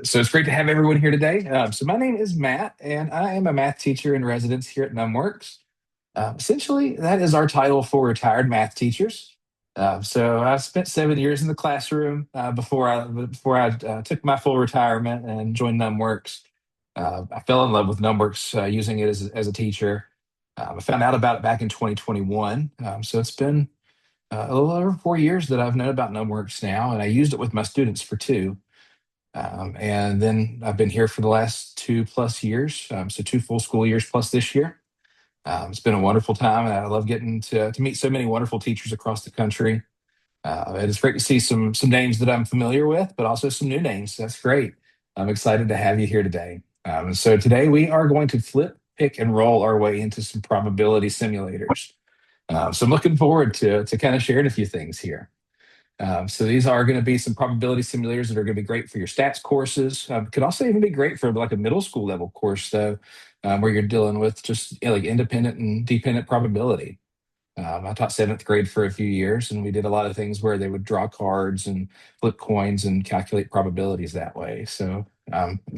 So it's great to have everyone here today. So my name is Matt, and I am a math teacher in residence here at NumWorks. Essentially, that is our title for retired math teachers. So I spent 7 years in the classroom before I took my full retirement and joined NumWorks. I fell in love with NumWorks using it as a teacher. I found out about it back in 2021. So it's been a little over 4 years that I've known about NumWorks now, and I used it with my students for two. And then I've been here for the last 2+ years, so two full school years plus this year. It's been a wonderful time, and I love getting to meet so many wonderful teachers across the country. And it's great to see some names that I'm familiar with, but also some new names. That's great. I'm excited to have you here today. And so today we are going to flip, pick, and roll our way into some probability simulators. So I'm looking forward to kind of sharing a few things here. So these are going to be some probability simulators that are going to be great for your stats courses. Could also even be great for like a middle school level course, though, where you're dealing with just like independent and dependent probability. I taught seventh grade for a few years, and we did a lot of things where they would draw cards and flip coins and calculate probabilities that way. So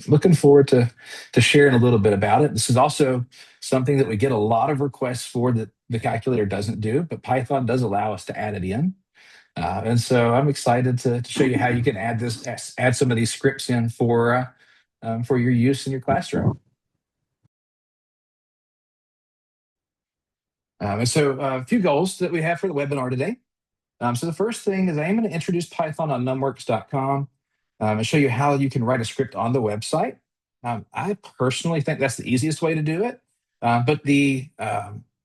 looking forward to sharing a little bit about it. This is also something that we get a lot of requests for that the calculator doesn't do, but Python does allow us to add it in. And so I'm excited to show you how you can add some of these scripts in for your use in your classroom. And so a few goals that we have for the webinar today. So the first thing is I'm going to introduce Python on numworks.com and show you how you can write a script on the website. I personally think that's the easiest way to do it, but the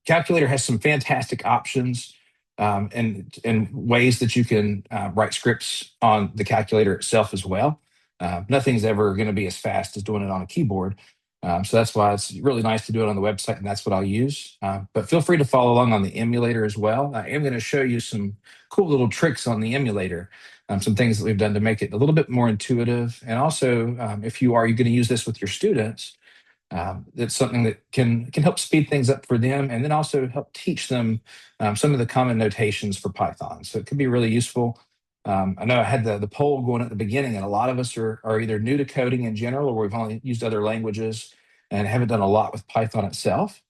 calculator has some fantastic options and ways that you can write scripts on the calculator itself as well. Nothing's ever going to be as fast as doing it on a keyboard. So that's why it's really nice to do it on the website, and that's what I'll use. But feel free to follow along on the emulator as well. I am going to show you some cool little tricks on the emulator, some things that we've done to make it a little bit more intuitive. And also, if you're going to use this with your students, it's something that can help speed things up for them, and then also help teach them some of the common notations for Python. So it could be really useful. I know I had the poll going at the beginning, and a lot of us are either new to coding in general, or we've only used other languages and haven't done a lot with Python itself.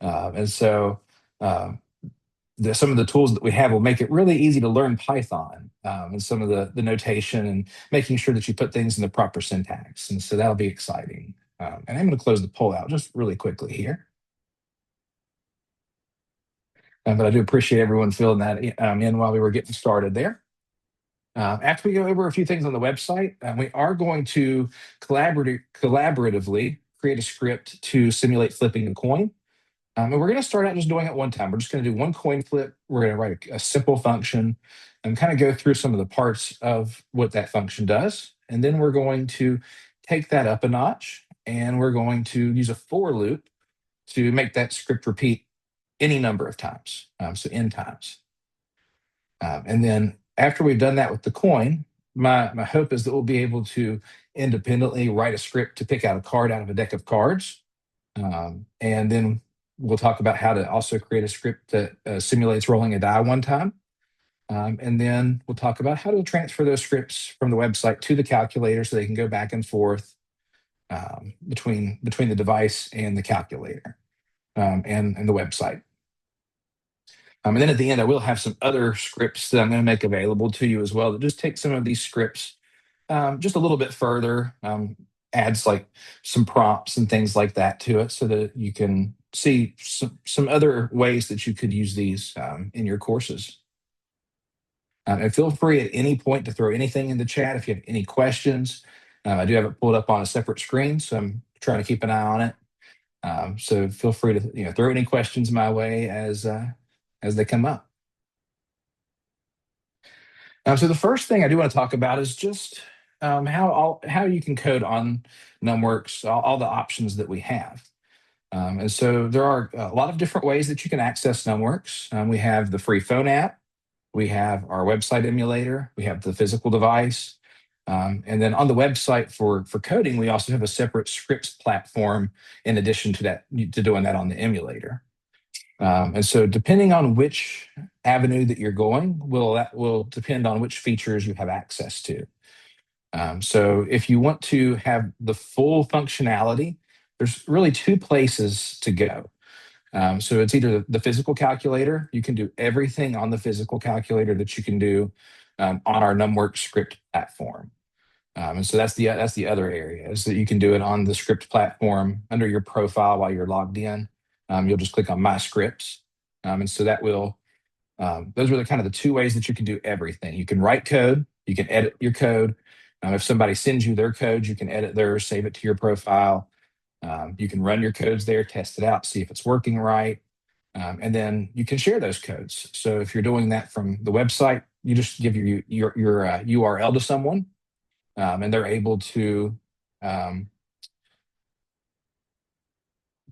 And so some of the tools that we have will make it really easy to learn Python, and some of the notation and making sure that you put things in the proper syntax. And so that'll be exciting. And I'm going to close the poll out just really quickly here. But I do appreciate everyone filling that in while we were getting started there. After we go over a few things on the website, we are going to collaboratively create a script to simulate flipping a coin. And we're going to start out just doing it one time. We're just going to do one coin flip. We're going to write a simple function and kind of go through some of the parts of what that function does. And then we're going to take that up a notch, and we're going to use a for loop to make that script repeat any number of times, so n times. And then after we've done that with the coin, my hope is that we'll be able to independently write a script to pick out a card out of a deck of cards. And then we'll talk about how to also create a script that simulates rolling a die one time. And then we'll talk about how to transfer those scripts from the website to the calculator so they can go back and forth between the device and the calculator and the website. And then at the end, I will have some other scripts that I'm going to make available to you as well that just take some of these scripts just a little bit further, adds like some prompts and things like that to it so that you can see some other ways that you could use these in your courses. And feel free at any point to throw anything in the chat if you have any questions. I do have it pulled up on a separate screen, so I'm trying to keep an eye on it. So feel free to throw any questions my way as they come up. So the first thing I do want to talk about is just how you can code on NumWorks, all the options that we have. And so there are a lot of different ways that you can access NumWorks. We have the free phone app. We have our website emulator. We have the physical device. And then on the website for coding, we also have a separate scripts platform in addition to doing that on the emulator. And so depending on which avenue that you're going, that will depend on which features you have access to. So if you want to have the full functionality, there's really two places to go. So it's either the physical calculator. You can do everything on the physical calculator that you can do on our NumWorks script platform. And so that's the other area is that you can do it on the script platform under your profile while you're logged in. You'll just click on My Scripts, and so that will those are the kind of the two ways that you can do everything. You can write code, you can edit your code. If somebody sends you their code, you can edit theirs, save it to your profile. You can run your codes there, test it out, see if it's working right. And then you can share those codes. So if you're doing that from the website, you just give your URL to someone, and they're able um,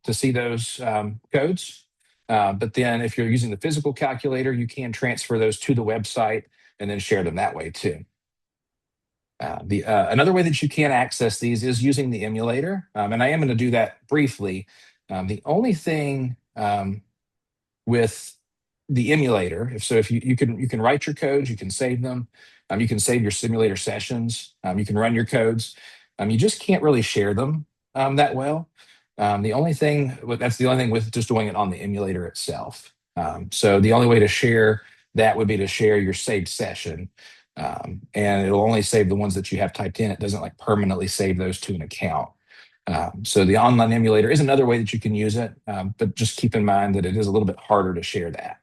to see those codes. But then if you're using the physical calculator, you can transfer those to the website and then share them that way too. The Another way that you can access these is using the emulator, and I am going to do that briefly. The only thing with the emulator, if you can write your codes, you can save them, you can save your simulator sessions, you can run your codes. You just can't really share them that well. That's the only thing with just doing it on the emulator itself. So the only way to share that would be to share your saved session, and it'll only save the ones that you have typed in. It doesn't like permanently save those to an account. So the online emulator is another way that you can use it, but just keep in mind that it is a little bit harder to share that.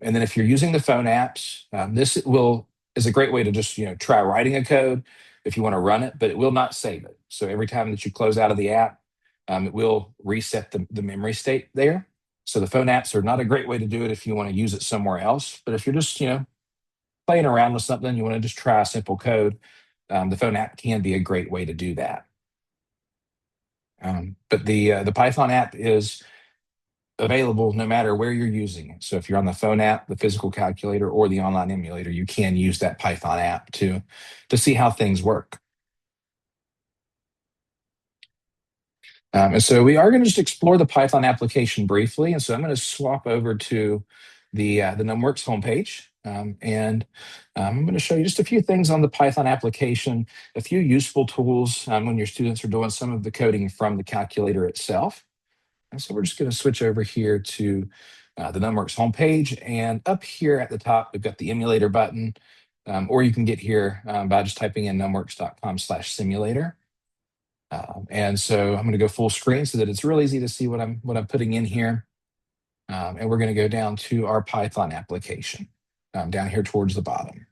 And then if you're using the phone apps, this will is a great way to just try writing a code if you want to run it, but it will not save it. So every time that you close out of the app, it will reset the memory state there. So the phone apps are not a great way to do it if you want to use it somewhere else. But if you're just playing around with something, you want to just try a simple code, the phone app can be a great way to do that. But the Python app is available no matter where you're using it. So if you're on the phone app, the physical calculator, or the online emulator, you can use that Python app to see how things work. And so we are going to just explore the Python application briefly. And so I'm going to swap over to the NumWorks homepage. And I'm going to show you just a few things on the Python application, a few useful tools when your students are doing some of the coding from the calculator itself. And so we're just going to switch over here to the NumWorks homepage. And up here at the top, we've got the emulator button, or you can get here by just typing in numworks.com/simulator. And so I'm going to go full screen so that it's real easy to see what I'm putting in here. And we're going to go down to our Python application down here towards the bottom.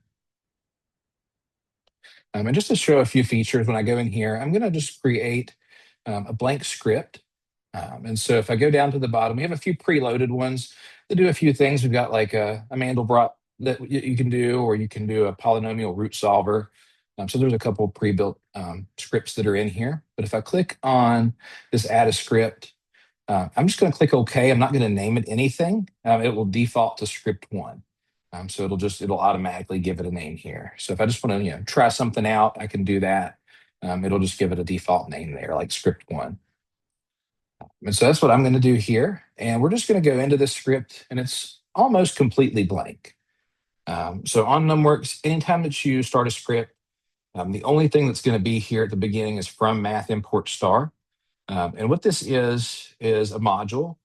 And just to show a few features, when I go in here, I'm going to just create a blank script. And so if I go down to the bottom, we have a few preloaded ones that do a few things. We've got like a Mandelbrot that you can do, or you can do a polynomial root solver. So there's a couple pre-built scripts that are in here. But if I click on this add a script, I'm just going to click OK. I'm not going to name it anything. It will default to script one. So it'll automatically give it a name here. So if I just want to try something out, I can do that. It'll just give it a default name there, like script one. And so that's what I'm going to do here. And we're just going to go into this script, and it's almost completely blank. So on NumWorks, anytime that you start a script, the only thing that's going to be here at the beginning is from math import star. And what this is a module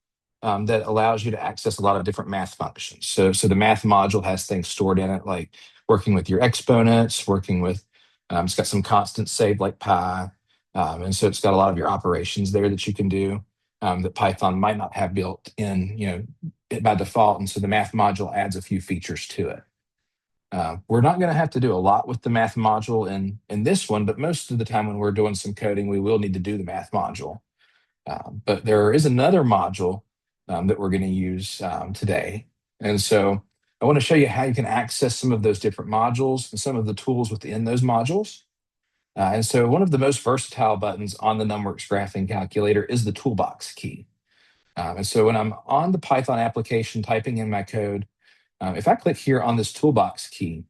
that allows you to access a lot of different math functions. So the math module has things stored in it, like working with your exponents, working with, it's got some constants saved like pi. And so it's got a lot of your operations there that you can do that Python might not have built in, by default. And so the math module adds a few features to it. We're not going to have to do a lot with the math module in this one, but most of the time when we're doing some coding, we will need to do the math module. But there is another module that we're going to use today. And so I want to show you how you can access some of those different modules and some of the tools within those modules. And so one of the most versatile buttons on the NumWorks graphing calculator is the toolbox key. And so when I'm on the Python application typing in my code, if I click here on this toolbox key,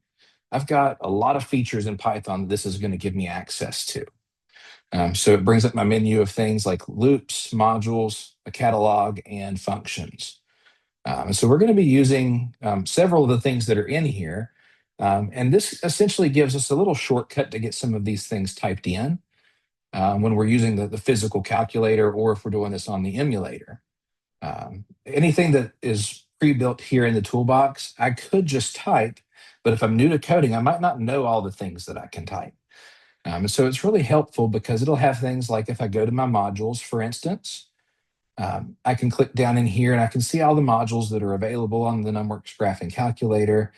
I've got a lot of features in Python that this is going to give me access to. So it brings up my menu of things like loops, modules, a catalog, and functions. And so we're going to be using several of the things that are in here And this essentially gives us a little shortcut to get some of these things typed in when we're using the physical calculator or if we're doing this on the emulator. Anything that is pre-built here in the toolbox, I could just type, but if I'm new to coding, I might not know all the things that I can type. And so it's really helpful because it'll have things like if I go to my modules, for instance, I can click down in here and I can see all the modules that are available on the NumWorks graphing calculator.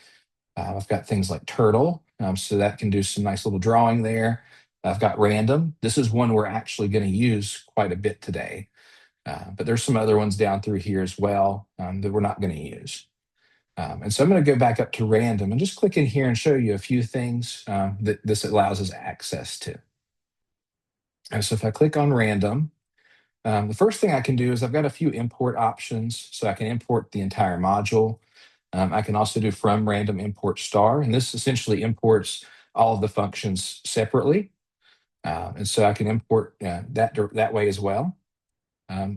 I've got things like Turtle, so that can do some nice little drawing there. I've got Random. This is one we're actually going to use quite a bit today. But there's some other ones down through here as well that we're not going to use. And so I'm going to go back up to Random and just click in here and show you a few things that this allows us access to. And so if I click on Random, the first thing I can do is I've got a few import options. So I can import the entire module. I can also do from random import star, and this essentially imports all of the functions separately. And so I can import that way as well.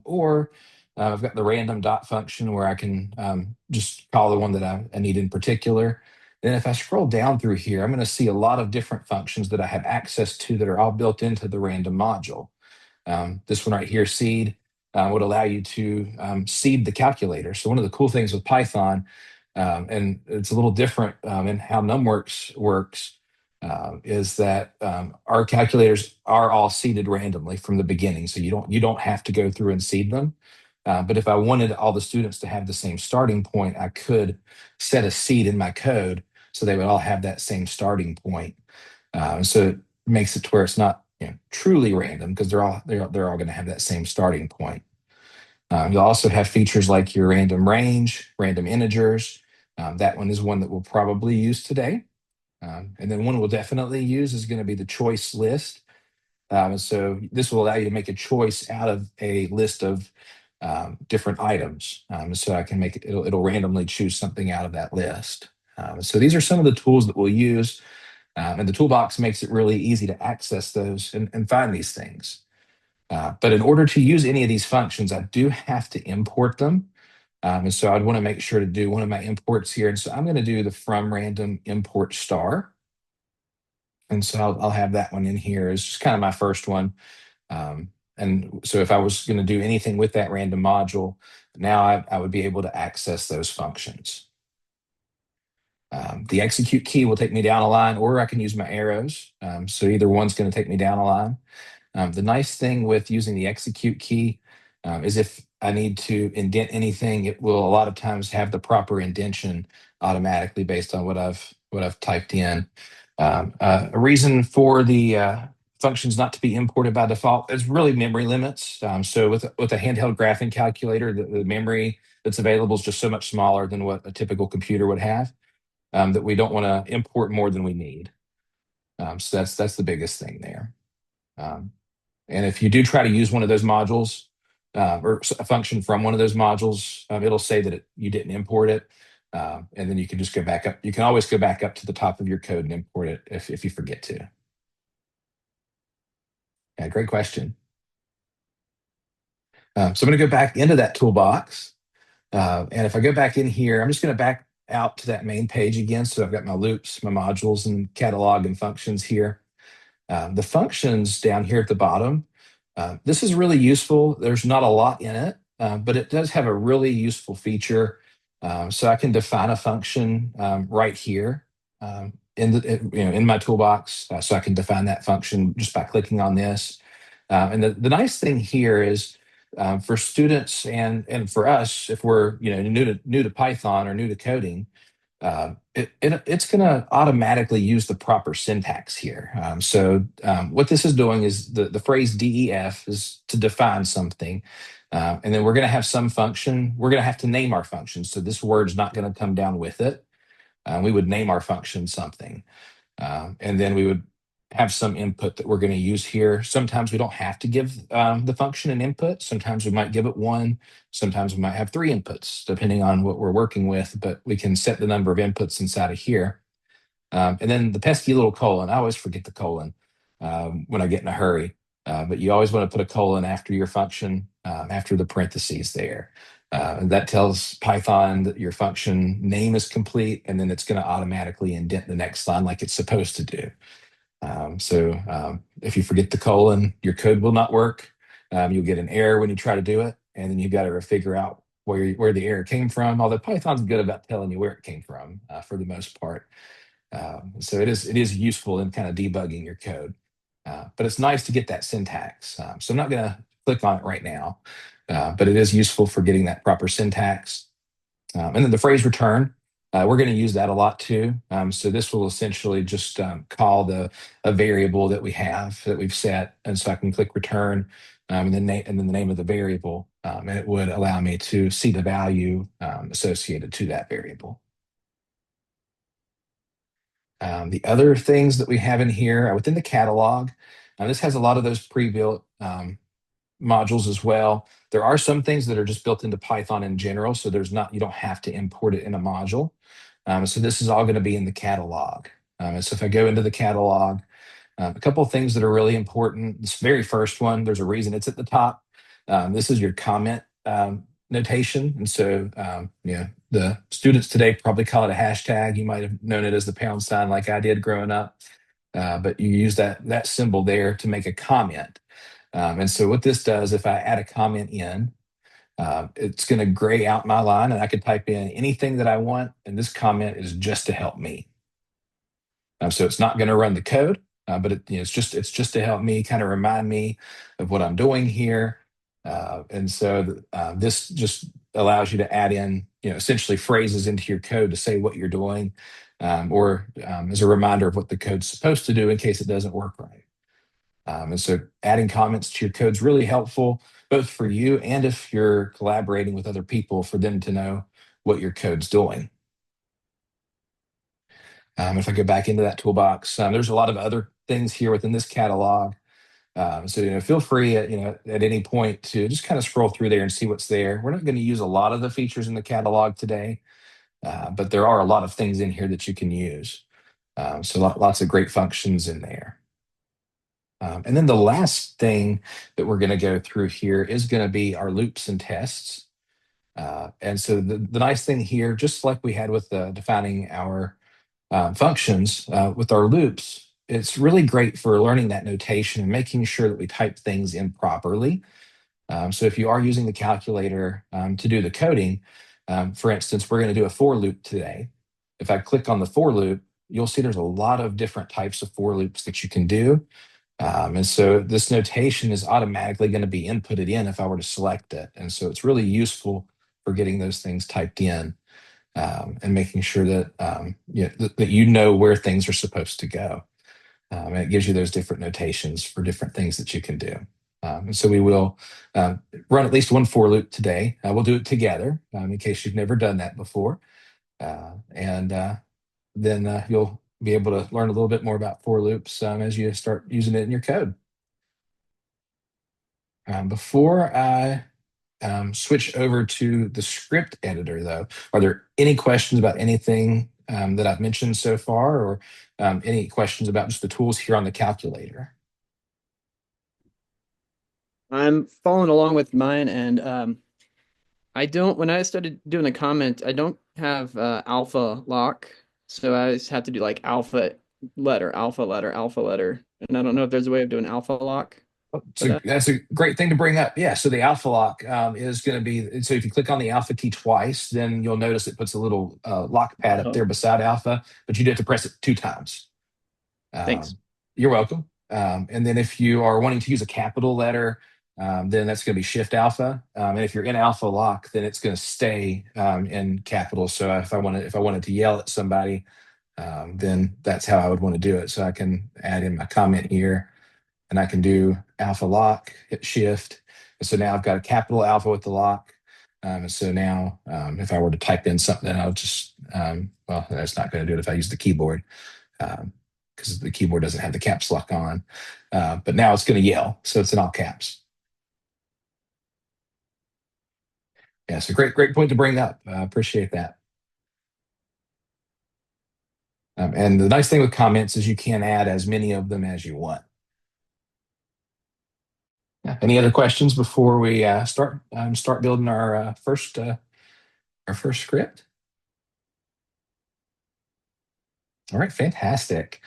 Or I've got the random dot function where I can just call the one that I need in particular. Then if I scroll down through here, I'm going to see a lot of different functions that I have access to that are all built into the random module. This one right here, seed, would allow you to seed the calculator. So one of the cool things with Python, and it's a little different in how NumWorks works, is that our calculators are all seeded randomly from the beginning. So you don't have to go through and seed them. But if I wanted all the students to have the same starting point, I could set a seed in my code so they would all have that same starting point. So it makes it to where it's not truly random because they're all going to have that same starting point. You'll also have features like your random range, random integers. That one is one that we'll probably use today. And then one we'll definitely use is going to be the choice list. So this will allow you to make a choice out of a list of different items. So I can make it'll randomly choose something out of that list. So these are some of the tools that we'll use. And the toolbox makes it really easy to access those and find these things. But in order to use any of these functions, I do have to import them. And so I'd want to make sure to do one of my imports here. And so I'm going to do the from random import star. And so I'll have that one in here as just kind of my first one. And so if I was going to do anything with that random module, now I would be able to access those functions. The execute key will take me down a line, or I can use my arrows. So either one's going to take me down a line. The nice thing with using the execute key is if I need to indent anything, it will a lot of times have the proper indentation automatically based on what I've typed in. A reason for the functions not to be imported by default is really memory limits. So with a handheld graphing calculator, the memory that's available is just so much smaller than what a typical computer would have that we don't want to import more than we need. So that's the biggest thing there. And if you do try to use one of those modules or a function from one of those modules, it'll say that you didn't import it. And then you can just go back up. You can always go back up to the top of your code and import it if you forget to. Yeah, great question. So I'm going to go back into that toolbox. And if I go back in here, I'm just going to back out to that main page again. So I've got my loops, my modules, and catalog and functions here. The functions down here at the bottom, this is really useful. There's not a lot in it, but it does have a really useful feature. So I can define a function right here in my toolbox. So I can define that function just by clicking on this. And the nice thing here is for students and for us, if we're new to Python or new to coding, it's going to automatically use the proper syntax here. So what this is doing is the phrase DEF is to define something. And then we're going to have some function. We're going to have to name our function. So this word's not going to come down with it. We would name our function something. And then we would have some input that we're going to use here. Sometimes we don't have to give the function an input. Sometimes we might give it one. Sometimes we might have three inputs, depending on what we're working with, but we can set the number of inputs inside of here. And then the pesky little colon, I always forget the colon when I get in a hurry, but you always want to put a colon after your function, after the parentheses there. And that tells Python that your function name is complete, and then it's going to automatically indent the next line like it's supposed to do. If you forget the colon, your code will not work. You'll get an error when you try to do it, and then you've got to figure out where the error came from. Although Python's good about telling you where it came from for the most part. So it is useful in kind of debugging your code. But it's nice to get that syntax. So I'm not going to click on it right now, but it is useful for getting that proper syntax. And then the phrase return, we're going to use that a lot too. So this will essentially just call a variable that we have that we've set, and so I can click return, and then the name of the variable, and it would allow me to see the value associated to that variable. The other things that we have in here within the catalog, this has a lot of those pre-built modules as well. There are some things that are just built into Python in general, so you don't have to import it in a module. So this is all going to be in the catalog. And so if I go into the catalog, a couple of things that are really important. This very first one, there's a reason it's at the top. This is your comment notation. And so, the students today probably call it a hashtag. You might have known it as the pound sign like I did growing up. But you use that symbol there to make a comment. And so what this does, if I add a comment in, it's going to gray out my line, and I can type in anything that I want. And this comment is just to help me. So it's not going to run the code, but it's just to help me, kind of remind me of what I'm doing here. And so this just allows you to add in, essentially phrases into your code to say what you're doing, or as a reminder of what the code's supposed to do in case it doesn't work right. And so adding comments to your code is really helpful, both for you and if you're collaborating with other people, for them to know what your code's doing. If I go back into that toolbox, there's a lot of other things here within this catalog. So feel free at any point to just kind of scroll through there and see what's there. We're not going to use a lot of the features in the catalog today, but there are a lot of things in here that you can use. So lots of great functions in there. And then the last thing that we're going to go through here is going to be our loops and tests. And so the nice thing here, just like we had with defining our functions with our loops, it's really great for learning that notation and making sure that we type things in properly. So if you are using the calculator to do the coding, for instance, we're going to do a for loop today. If I click on the for loop, you'll see there's a lot of different types of for loops that you can do. And so this notation is automatically going to be inputted in if I were to select it. And so it's really useful for getting those things typed in. And making sure that that you know where things are supposed to go. And it gives you those different notations for different things that you can do. And so we will run at least one for loop today. We'll do it together in case you've never done that before. And then you'll be able to learn a little bit more about for loops as you start using it in your code. Before I switch over to the script editor, though, are there any questions about anything that I've mentioned so far, or any questions about just the tools here on the calculator? I'm following along with mine, and when I started doing the comment, I don't have alpha lock, so I just have to do like alpha letter, alpha letter, alpha letter, and I don't know if there's a way of doing alpha lock for So that. that's a great thing to bring up. Yeah, so the alpha lock is going to be, so if you click on the alpha key twice, then you'll notice it puts a little lock pad up there Oh, beside alpha, but you do have to press it 2 times. thanks. Um, you're welcome. And then if you are wanting to use a capital letter, then that's going to be Shift Alpha. And if you're in Alpha Lock, then it's going to stay in capital. So if I wanted to yell at somebody, then that's how I would want to do it. So I can add in my comment here, and I can do Alpha Lock, hit Shift. And so now I've got a capital Alpha with the lock. And so now, if I were to type in something, I'll just, well, that's not going to do it if I use the keyboard, because the keyboard doesn't have the caps lock on. But now it's going to yell, so it's in all caps. Yeah, so great point to bring up. I appreciate that. And the nice thing with comments is you can add as many of them as you want. Yeah. Any other questions before we start building our first script? All right, fantastic.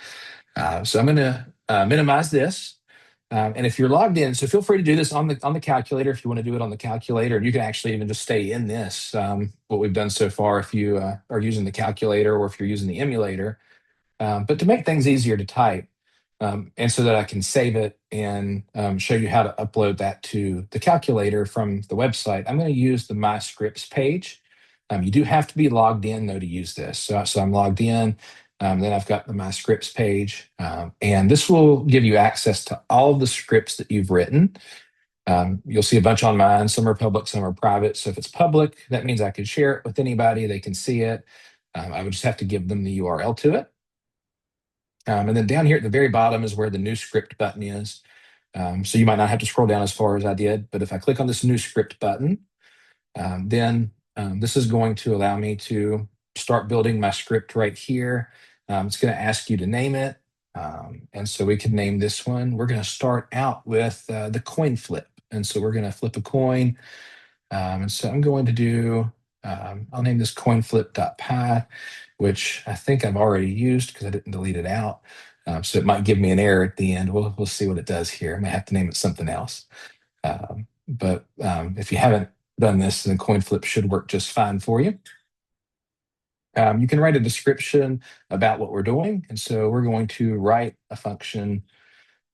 So I'm going to minimize this. And if you're logged in, so feel free to do this on the calculator if you want to do it on the calculator. And you can actually even just stay in this, what we've done so far if you are using the calculator or if you're using the emulator. But to make things easier to type, and so that I can save it and show you how to upload that to the calculator from the website, I'm going to use the My Scripts page. You do have to be logged in though to use this. So I'm logged in. Then I've got the My Scripts page, and this will give you access to all of the scripts that you've written. You'll see a bunch on mine. Some are public, some are private. So if it's public, that means I can share it with anybody. They can see it. I would just have to give them the URL to it. And then down here at the very bottom is where the new script button is. So you might not have to scroll down as far as I did, but if I click on this new script button, then this is going to allow me to start building my script right here. It's going to ask you to name it. And so we can name this one. We're going to start out with the coin flip. And so we're going to flip a coin. And so I'm going to do, I'll name this coinflip.py, which I think I've already used because I didn't delete it out. So it might give me an error at the end. We'll see what it does here. I may have to name it something else. But if you haven't done this, then CoinFlip should work just fine for you. You can write a description about what we're doing. And so we're going to write a function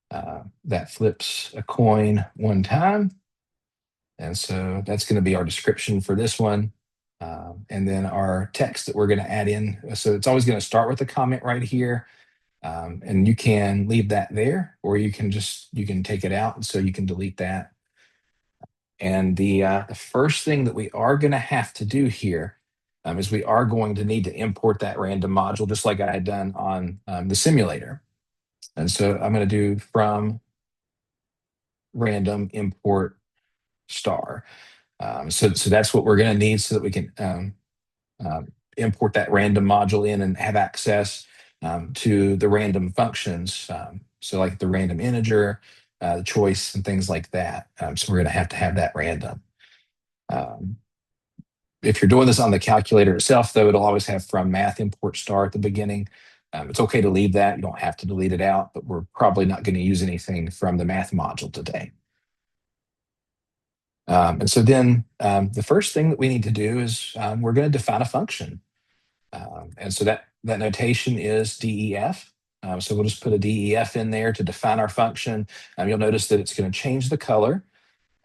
that flips a coin one time. And so that's going to be our description for this one. And then our text that we're going to add in. So it's always going to start with a comment right here. And you can leave that there, or you can take it out. And so you can delete that. And the first thing that we are going to have to do here is we are going to need to import that random module, just like I had done on the simulator. And so I'm going to do from random import star. So that's what we're going to need so that we can import that random module in and have access to the random functions. So like the random integer, the choice, and things like that. So we're going to have that random. Um, if you're doing this on the calculator itself, though, it'll always have from math import star at the beginning. It's okay to leave that. You don't have to delete it out, but we're probably not going to use anything from the math module today. And so then the first thing that we need to do is we're going to define a function. And so that notation is DEF. So we'll just put a DEF in there to define our function. You'll notice that it's going to change the color.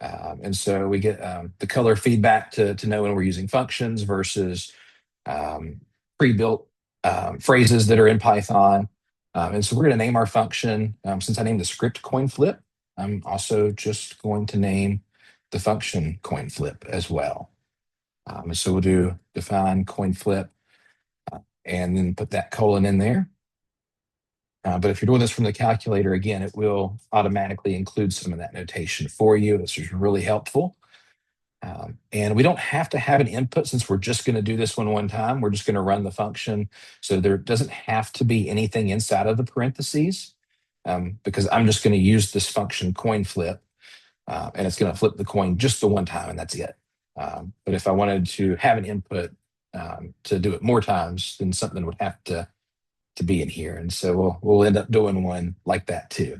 And so we get the color feedback to know when we're using functions versus pre-built phrases that are in Python. And so we're going to name our function. Since I named the script coin flip, I'm also just going to name the function coin flip as well. And so we'll do define coin flip and then put that colon in there. But if you're doing this from the calculator, again, it will automatically include some of that notation for you. This is really helpful. And we don't have to have an input since we're just going to do this one time. We're just going to run the function. So there doesn't have to be anything inside of the parentheses because I'm just going to use this function coin flip and it's going to flip the coin just the one time and that's it. But if I wanted to have an input to do it more times, then something would have to be in here. And so we'll end up doing one like that too.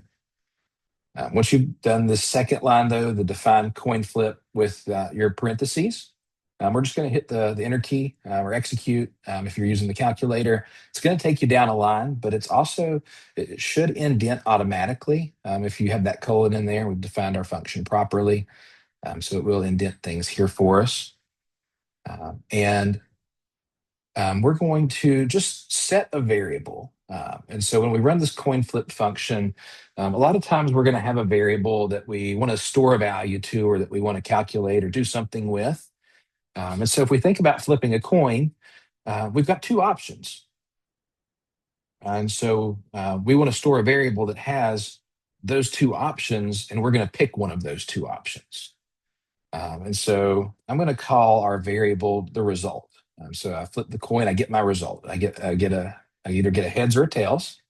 Once you've done the second line, though, the define coin flip with your parentheses, we're just going to hit the enter key or execute. If you're using the calculator, it's going to take you down a line, but it should indent automatically if you have that colon in there. We've defined our function properly. So it will indent things here for us. And we're going to just set a variable. And so when we run this coin flip function, a lot of times we're going to have a variable that we want to store a value to or that we want to calculate or do something with. And so if we think about flipping a coin, we've got two options. And so we want to store a variable that has those two options, and we're going to pick one of those two options. And so I'm going to call our variable the result. So I flip the coin, I get my result. I either get a heads or a tails.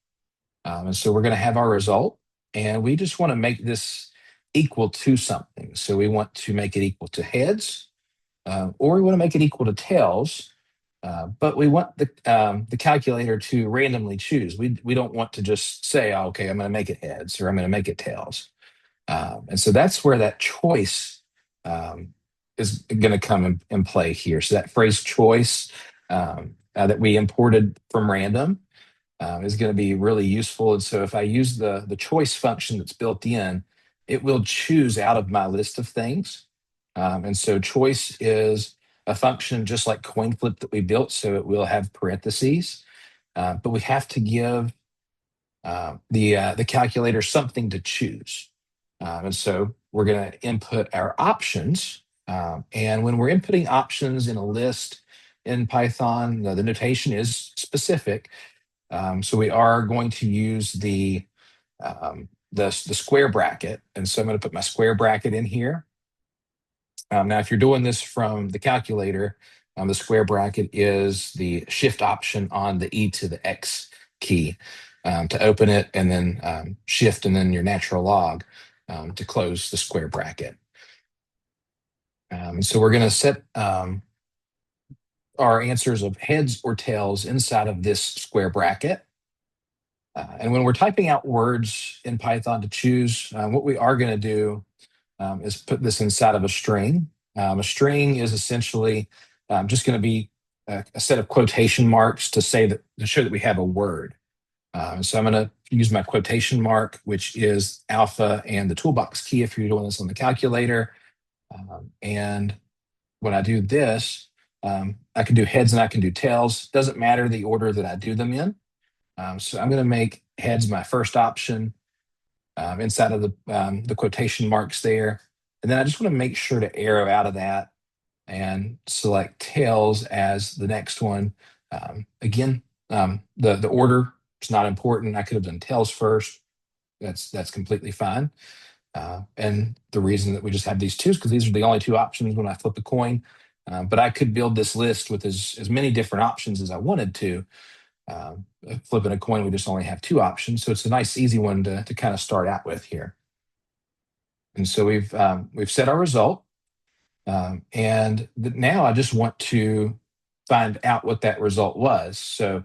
And so we're going to have our result, and we just want to make this equal to something. So we want to make it equal to heads, or we want to make it equal to tails. But we want the calculator to randomly choose. We don't want to just say, oh, okay, I'm going to make it heads or I'm going to make it tails. And so that's where that choice is going to come in play here. So that phrase choice that we imported from random is going to be really useful. And so if I use the choice function that's built in, it will choose out of my list of things. And so choice is a function just like coin flip that we built. So it will have parentheses, but we have to give the calculator something to choose. And so we're going to input our options. And when we're inputting options in a list in Python, the notation is specific. So we are going to use the square bracket. And so I'm going to put my square bracket in here. Now, if you're doing this from the calculator, the square bracket is the shift option on the E to the X key to open it, and then shift and then your natural log to close the square bracket. And so we're going to set our answers of heads or tails inside of this square bracket. And when we're typing out words in Python to choose, what we are going to do is put this inside of a string. A string is essentially just going to be a set of quotation marks to say that to show that we have a word. So I'm going to use my quotation mark, which is alpha and the toolbox key if you're doing this on the calculator. And when I do this, I can do heads and I can do tails. Doesn't matter the order that I do them in. So I'm going to make heads my first option inside of the quotation marks there. And then I just want to make sure to arrow out of that and select tails as the next one. Again, the order is not important. I could have done tails first. That's completely fine. And the reason that we just have these two is because these are the only two options when I flip a coin. But I could build this list with as many different options as I wanted to. Flipping a coin, we just only have two options. So it's a nice, easy one to kind of start out with here. And so we've set our result. And now I just want to find out what that result was. So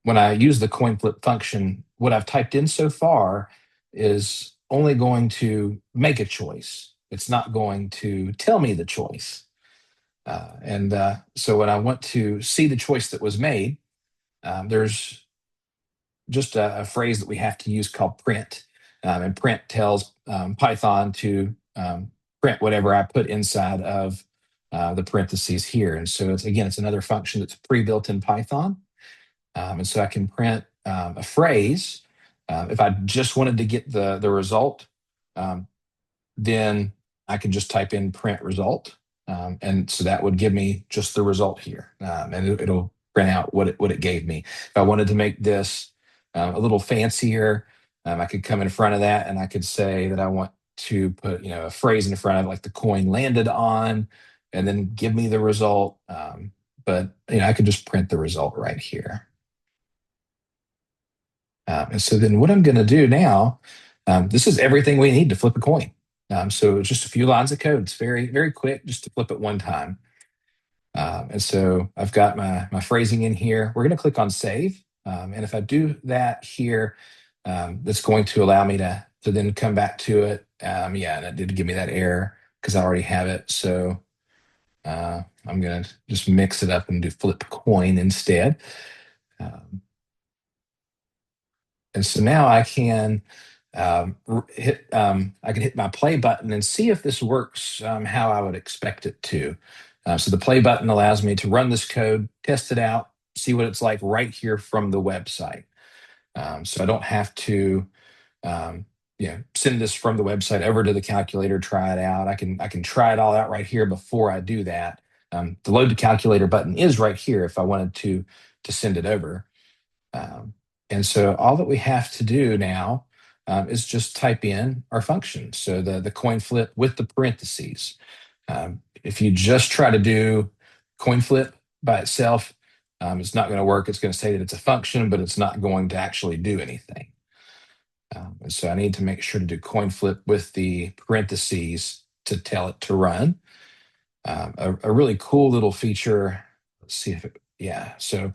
when I use the coin flip function, what I've typed in so far is only going to make a choice. It's not going to tell me the choice. And so when I want to see the choice that was made, there's just a phrase that we have to use called print. And print tells Python to print whatever I put inside of the parentheses here. And so it's another function that's pre-built in Python. And so I can print a phrase. If I just wanted to get the result, then I can just type in print result. And so that would give me just the result here. And it'll print out what it gave me. If I wanted to make this a little fancier, I could come in front of that and I could say that I want to put a phrase in front of like the coin landed on, and then give me the result. But I could just print the result right here. And so then what I'm going to do now, this is everything we need to flip a coin. So just a few lines of code. It's very, very quick just to flip it one time. And so I've got my phrasing in here. We're going to click on save. And if I do that here, that's going to allow me to then come back to it. Yeah, and it did give me that error because I already have it. So I'm going to just mix it up and do flip coin instead. And so now I can hit my play button and see if this works how I would expect it to. So the play button allows me to run this code, test it out, see what it's like right here from the website. So I don't have to send this from the website over to the calculator, try it out. I can try it all out right here before I do that. The load to calculator button is right here if I wanted to send it over. And so all that we have to do now is just type in our function. So the coin flip with the parentheses. If you just try to do coin flip by itself, it's not going to work. It's going to say that it's a function, but it's not going to actually do anything. And so I need to make sure to do coin flip with the parentheses to tell it to run. A really cool little feature. Let's see if it, yeah. So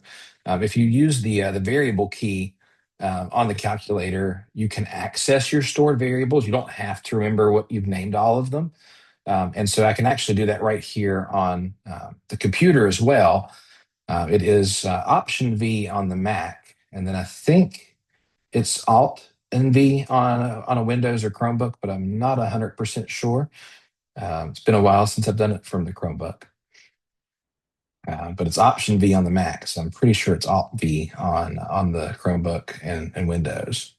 if you use the variable key on the calculator, you can access your stored variables. You don't have to remember what you've named all of them. And so I can actually do that right here on the computer as well. It is Option V on the Mac, and then I think it's Alt and V on a Windows or Chromebook, but I'm not 100% sure. It's been a while since I've done it from the Chromebook, but it's Option V on the Mac, so I'm pretty sure it's Alt V on the Chromebook and Windows.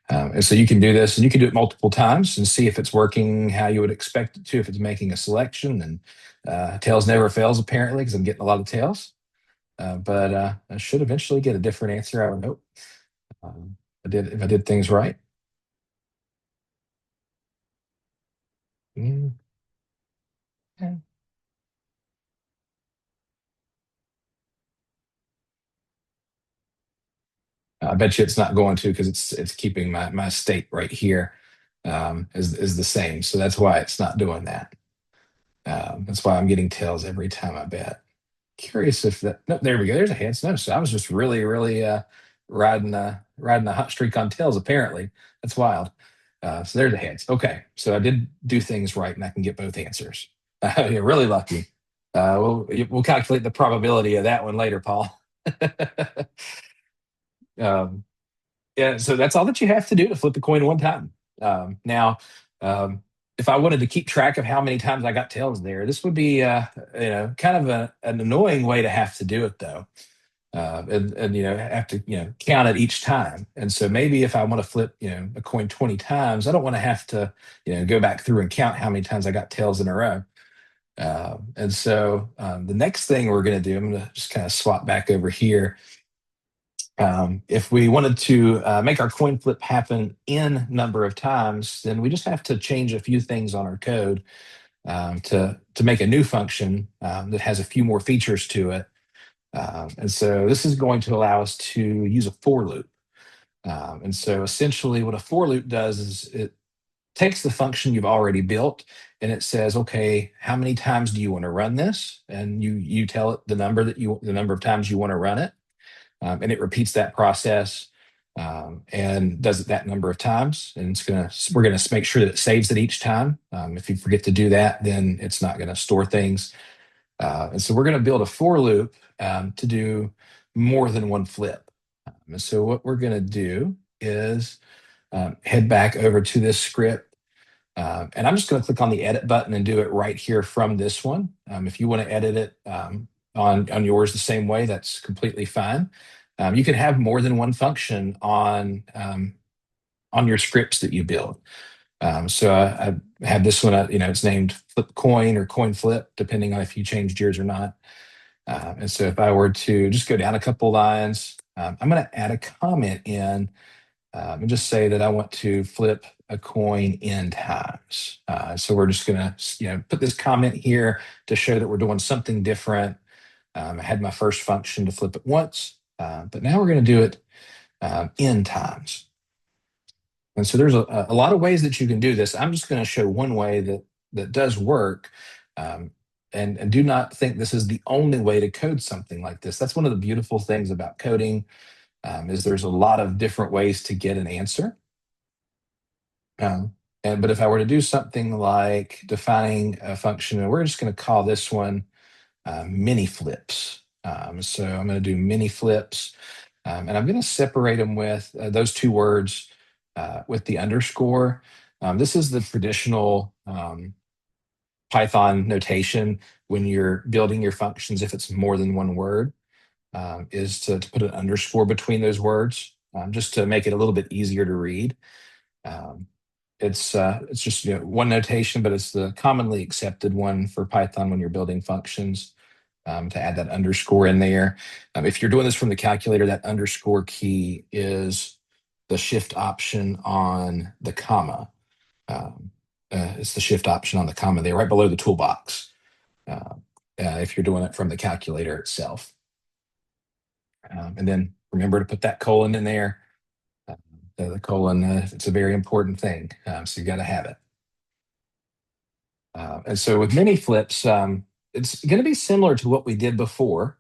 And so you can do this, and you can do it multiple times and see if it's working how you would expect it to. If it's making a selection, and tails never fails apparently because I'm getting a lot of tails. But I should eventually get a different answer, I would hope. If I did things right. Mm, yeah. I bet you it's not going to because it's keeping my state right here is the same. So that's why it's not doing that. That's why I'm getting tails every time I bet. Curious if that. No, there we go. There's a heads. No, so I was just really riding a hot streak on tails. Apparently, that's wild. So there's a heads. Okay, so I did do things right, and I can get both answers. Yeah, really lucky. We'll calculate the probability of that one later, Paul. um, yeah, so that's all that you have to do to flip the coin one time. Now, um, if I wanted to keep track of how many times I got tails there, this would be kind of an annoying way to have to do it though. And have to count it each time. And so maybe if I want to flip a coin 20 times, I don't want to have to go back through and count how many times I got tails in a row. And so the next thing we're going to do, I'm going to just kind of swap back over here. If we wanted to make our coin flip happen in number of times, then we just have to change a few things on our code to make a new function that has a few more features to it. And so this is going to allow us to use a for loop. And so essentially, what a for loop does is it takes the function you've already built and it says, okay, how many times do you want to run this? And you tell it the number of times you want to run it. And it repeats that process and does it that number of times. And we're gonna make sure that it saves it each time. If you forget to do that, then it's not going to store things. And so we're going to build a for loop to do more than one flip. And so what we're going to do is head back over to this script. And I'm just going to click on the edit button and do it right here from this one. If you want to edit it on yours the same way, that's completely fine. You can have more than one function on your scripts that you build. So I have this one, it's named flip coin or coin flip, depending on if you changed yours or not. And so if I were to just go down a couple lines, I'm going to add a comment in and just say that I want to flip a coin n times. So we're just going to put this comment here to show that we're doing something different. I had my first function to flip it once, but now we're going to do it n times. And so there's a lot of ways that you can do this. I'm just going to show one way that does work. Um, and do not think this is the only way to code something like this. That's one of the beautiful things about coding is there's a lot of different ways to get an answer. But if I were to do something like defining a function, and we're just going to call this one mini flips. So I'm going to do mini flips, and I'm going to separate them with those two words with the underscore. This is the traditional Python notation when you're building your functions. If it's more than one word, is to put an underscore between those words, just to make it a little bit easier to read. Um, it's just one notation, but it's the commonly accepted one for Python when you're building functions. To add that underscore in there. If you're doing this from the calculator, that underscore key is the shift option on the comma. It's the shift option on the comma there, right below the toolbox. If you're doing it from the calculator itself. And then remember to put that colon in there. Uh, the colon, it's a very important thing, so you got to have it. And so with mini flips, it's going to be similar to what we did before.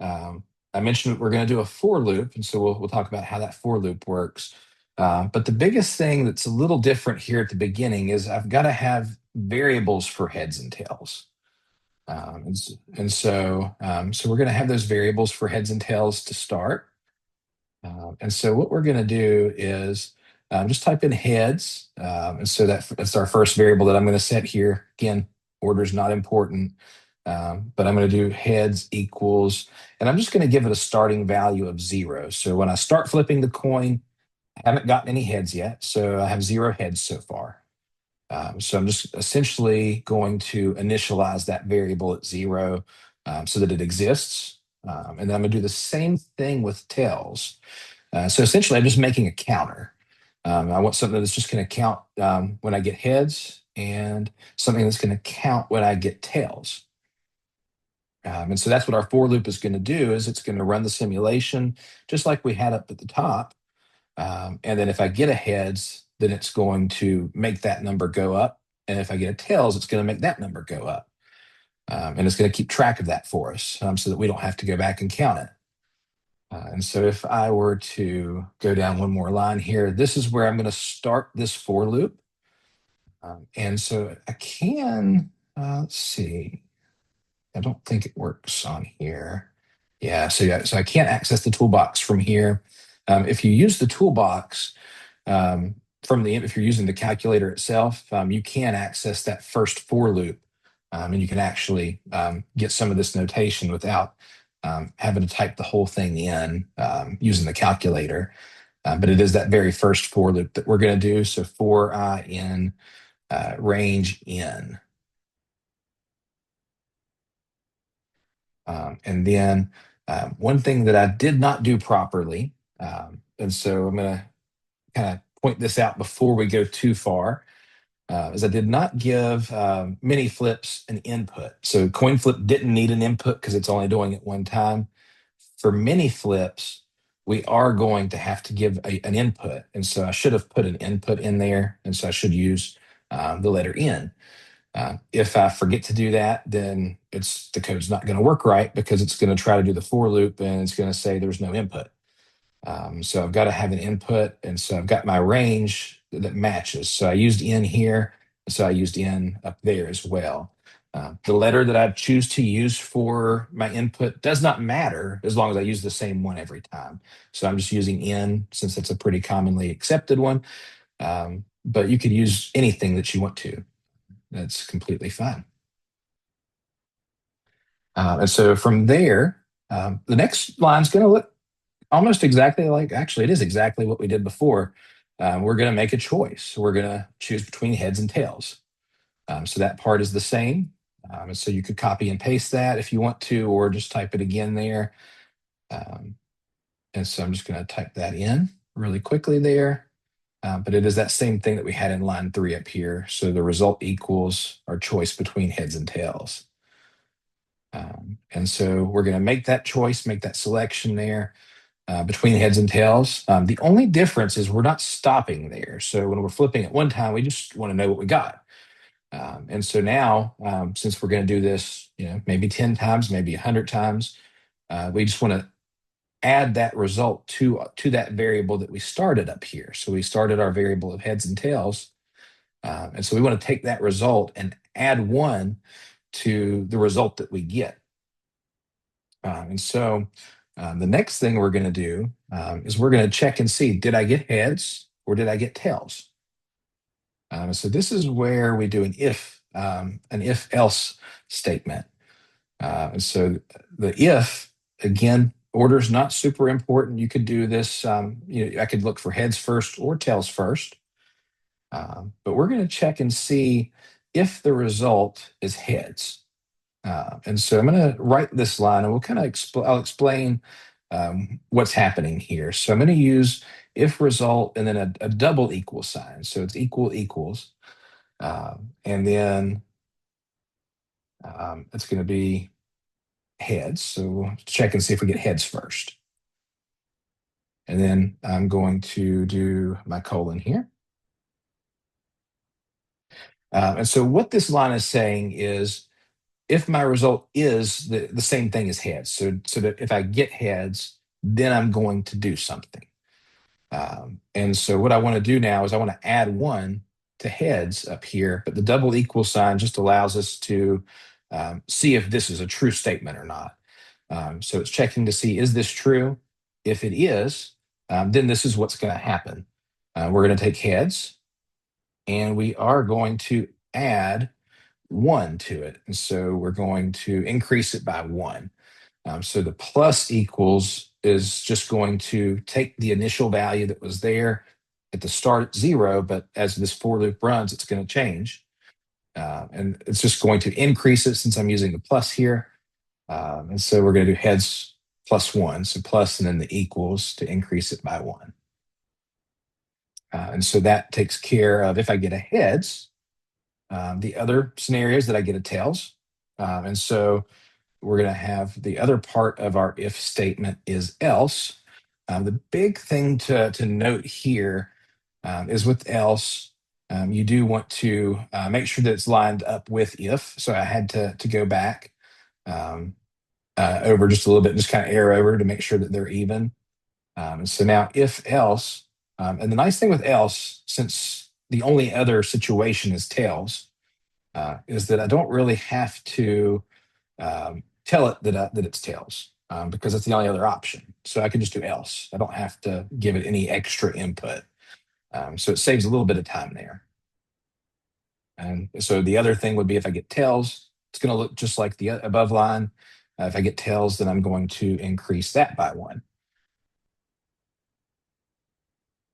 Um, I mentioned we're going to do a for loop, and so we'll talk about how that for loop works. But the biggest thing that's a little different here at the beginning is I've got to have variables for heads and tails. So we're going to have those variables for heads and tails to start. And so what we're going to do is just type in heads. And so that's our first variable that I'm going to set here. Again, order is not important, but I'm going to do heads equals, and I'm just going to give it a starting value of 0. So when I start flipping the coin, I haven't gotten any heads yet. So I have 0 heads so far. So I'm just essentially going to initialize that variable at 0 so that it exists. And then I'm going to do the same thing with tails. So essentially, I'm just making a counter. I want something that's just going to count when I get heads and something that's going to count when I get tails. And so that's what our for loop is going to do is it's going to run the simulation just like we had up at the top. And then if I get a heads, then it's going to make that number go up. And if I get a tails, it's going to make that number go up. And it's going to keep track of that for us so that we don't have to go back and count it. And so if I were to go down one more line here, this is where I'm going to start this for loop. And so I can, let's see, I don't think it works on here. So I can't access the toolbox from here. If you use the toolbox, if you're using the calculator itself, you can access that first for loop, and you can actually get some of this notation without having to type the whole thing in using the calculator. But it is that very first for loop that we're going to do. So for I in range in. And then one thing that I did not do properly, and so I'm going to kind of point this out before we go too far, is I did not give mini flips an input. So coin flip didn't need an input because it's only doing it one time. For mini flips, we are going to have to give an input. And so I should have put an input in there. And so I should use the letter N. If I forget to do that, then the code's not going to work right because it's going to try to do the for loop and it's going to say there's no input. So I've got to have an input, and so I've got my range that matches. So I used N here, so I used N up there as well. The letter that I choose to use for my input does not matter as long as I use the same one every time. So I'm just using N since it's a pretty commonly accepted one. But you could use anything that you want to. That's completely fine. And so from there, the next line is going to look almost exactly like, actually, it is exactly what we did before. We're going to make a choice. We're going to choose between heads and tails. So that part is the same. And so you could copy and paste that if you want to, or just type it again there. And so I'm just going to type that in really quickly there. But it is that same thing that we had in line 3 up here. So the result equals our choice between heads and tails. And so we're going to make that choice, make that selection there between heads and tails. The only difference is we're not stopping there. So when we're flipping at one time, we just want to know what we got. And so now, since we're going to do this, maybe 10 times, maybe 100 times, we just want to add that result to that variable that we started up here. So we started our variable of heads and tails. And so we want to take that result and add 1 to the result that we get. And so the next thing we're going to do is we're going to check and see, did I get heads or did I get tails? So this is where we do an if else statement. And so the if, again, order is not super important. You could do this, I could look for heads first or tails first. But we're going to check and see if the result is heads. And so I'm going to write this line and we'll kind of I'll explain what's happening here. So I'm going to use if result and then a double equal sign. So it's equal equals. And then it's going to be heads. So we'll check and see if we get heads first. And then I'm going to do my colon here. And so what this line is saying is if my result is the same thing as heads, so that if I get heads, then I'm going to do something. And so what I want to do now is I want to add one to heads up here, but the double equal sign just allows us to see if this is a true statement or not. So it's checking to see, is this true? If it is, then this is what's going to happen. We're going to take heads and we are going to add one to it. And so we're going to increase it by one. So the plus equals is just going to take the initial value that was there at the start at 0, but as this for loop runs, it's going to change. And it's just going to increase it since I'm using the plus here. And so we're going to do heads plus 1. So plus and then the equals to increase it by 1. And so that takes care of if I get a heads, the other scenarios that I get a tails. And so we're going to have the other part of our if statement is else. The big thing to note here is with else, you do want to make sure that it's lined up with if. So I had to go back um, over just a little bit, just kind of arrow over to make sure that they're even. And so now if else, and the nice thing with else, since the only other situation is tails, is that I don't really have to tell it that it's tails because it's the only other option. So I can just do else. I don't have to give it any extra input. So it saves a little bit of time there. And so the other thing would be if I get tails, it's going to look just like the above line. If I get tails, then I'm going to increase that by one.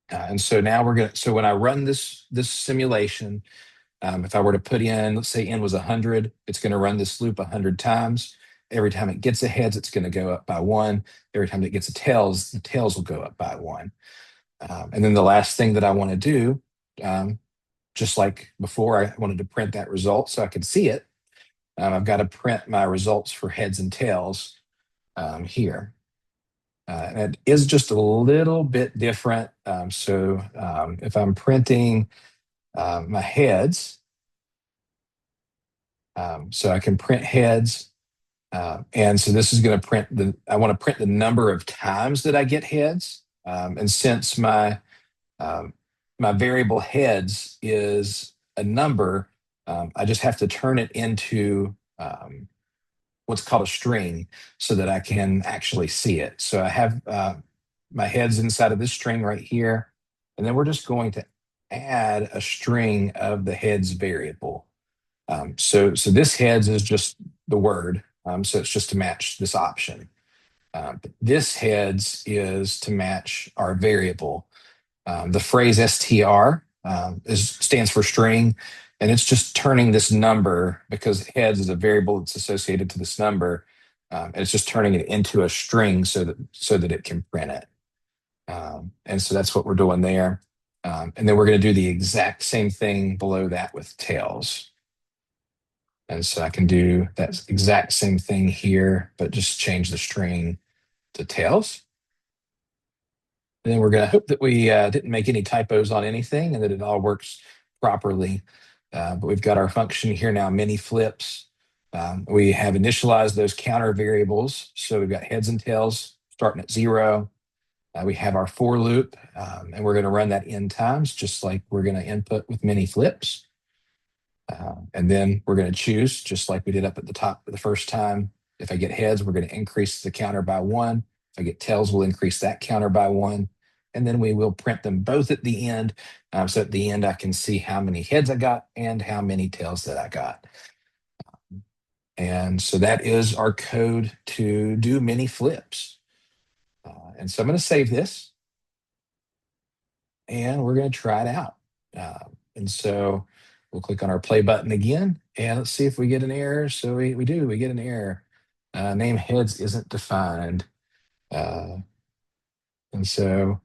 And so now we're going to, so when I run this simulation, if I were to put in, let's say n was 100, it's going to run this loop 100 times. Every time it gets a heads, it's going to go up by one. Every time it gets a tails, the tails will go up by one. And then the last thing that I want to do, just like before, I wanted to print that result so I could see it. I've got to print my results for heads and tails here. And it is just a little bit different. If I'm printing my heads, so I can print heads. And so this is going to print I want to print the number of times that I get heads. And since um, my variable heads is a number, I just have to turn it into what's called a string so that I can actually see it. So I have my heads inside of this string right here. And then we're just going to add a string of the heads variable. So this heads is just the word. So it's just to match this option. But this heads is to match our variable. The phrase str stands for string, and it's just turning this number because heads is a variable that's associated to this number. And it's just turning it into a string so that it can print it. And so that's what we're doing there. And then we're going to do the exact same thing below that with tails. And so I can do that exact same thing here, but just change the string to tails. And then we're going to hope that we didn't make any typos on anything and that it all works properly. But we've got our function here now, many flips. We have initialized those counter variables. So we've got heads and tails starting at 0. We have our for loop, and we're going to run that n times, just like we're going to input with many flips. And then we're going to choose, just like we did up at the top the first time. If I get heads, we're going to increase the counter by 1. If I get tails, we'll increase that counter by 1. And then we will print them both at the end. So at the end, I can see how many heads I got and how many tails that I got. And so that is our code to do many flips. And so I'm going to save this. And we're going to try it out. And so we'll click on our play button again, and let's see if we get an error. So we do, we get an error. Name heads isn't defined. And so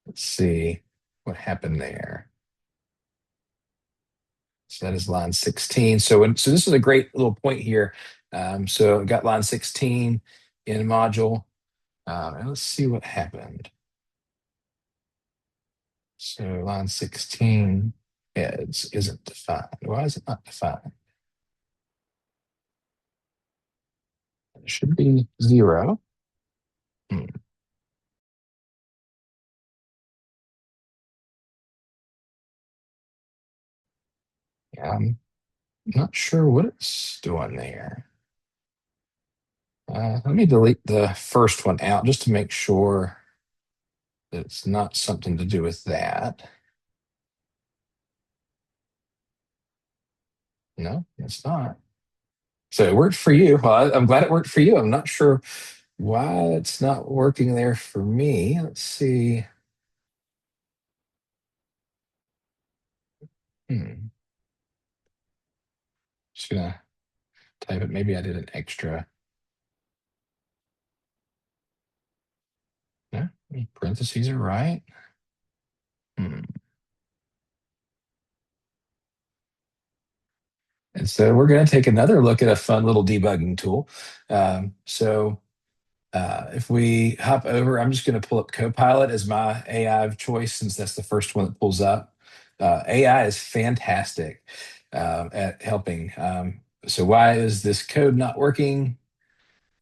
let's see what happened there. So that is line 16. So this is a great little point here. So I got line 16 in module. And let's see what happened. So line 16 heads isn't defined. Why is it not defined? It should be 0. Hmm. Yeah, I'm not sure what it's doing there. Let me delete the first one out just to make sure that it's not something to do with that. No, it's not. So it worked for you. Well, I'm glad it worked for you. I'm not sure why it's not working there for me. Let's see. Hmm. Just gonna type it. Maybe I did an extra. Yeah, parentheses are right. Hmm. And so we're going to take another look at a fun little debugging tool. If we hop over, I'm just going to pull up Copilot as my AI of choice since that's the first one that pulls up. AI is fantastic at helping. So why is this code not working?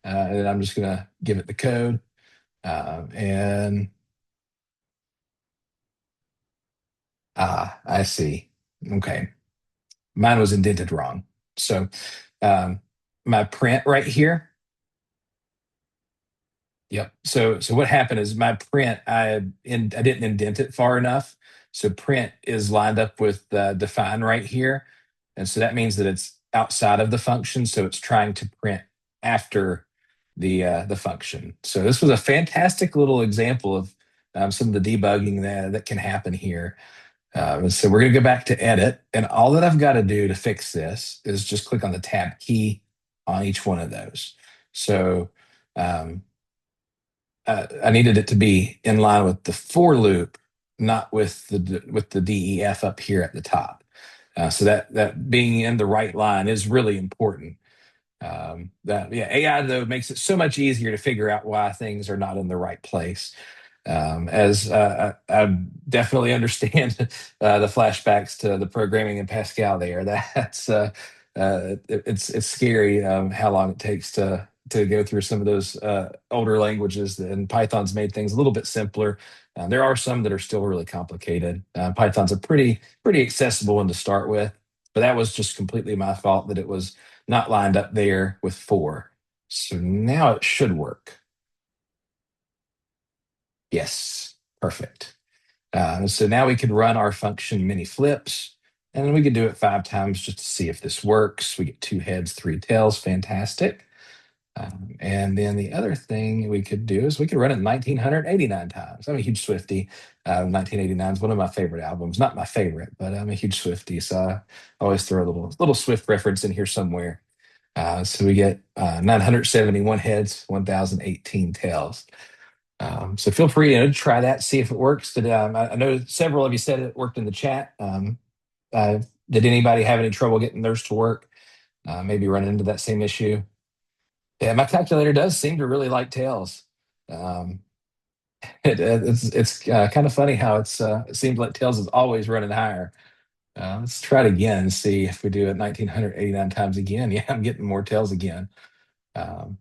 And I'm just going to give it the code. And I see. Okay. Mine was indented wrong. So um, my print right here. Yep. So what happened is my print I didn't indent it far enough. So print is lined up with define right here, and so that means that it's outside of the function. So it's trying to print after the function. So this was a fantastic little example of some of the debugging that can happen here. So we're going to go back to edit, and all that I've got to do to fix this is just click on the tab key on each one of those. So um, I needed it to be in line with the for loop, not with the DEF up here at the top. So that being in the right line is really important. That yeah, AI though makes it so much easier to figure out why things are not in the right place. As I definitely understand the flashbacks to the programming in Pascal there. It's scary how long it takes to go through some of those older languages. And Python's made things a little bit simpler. There are some that are still really complicated. Python's a pretty accessible one to start with, but that was just completely my fault that it was not lined up there with four. So now it should work. Yes, perfect. So now we could run our function mini flips, and then we could do it 5 times just to see if this works. We get 2 heads, 3 tails, fantastic. And then the other thing we could do is we could run it 1989 times. I'm a huge Swiftie. 1989 is one of my favorite albums. Not my favorite, but I'm a huge Swiftie, so I always throw a little Swift reference in here somewhere. So we get 971 heads, 1,018 tails. So feel free to try that, see if it works. I know several of you said it worked in the chat. Uh, did anybody have any trouble getting theirs to work? Maybe run into that same issue. Yeah, my calculator does seem to really like tails. Um, it's kind of funny how it seems like tails is always running higher. Let's try it again and see if we do it 1989 times again. Yeah, I'm getting more tails again.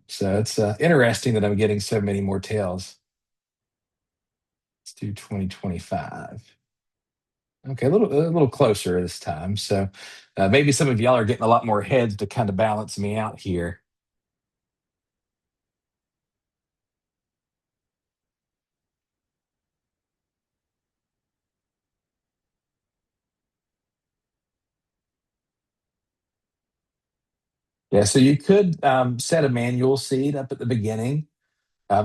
So it's interesting that I'm getting so many more tails. Let's do 2025. Okay, a little closer this time. So maybe some of y'all are getting a lot more heads to kind of balance me out here. Yeah, so you could set a manual seed up at the beginning.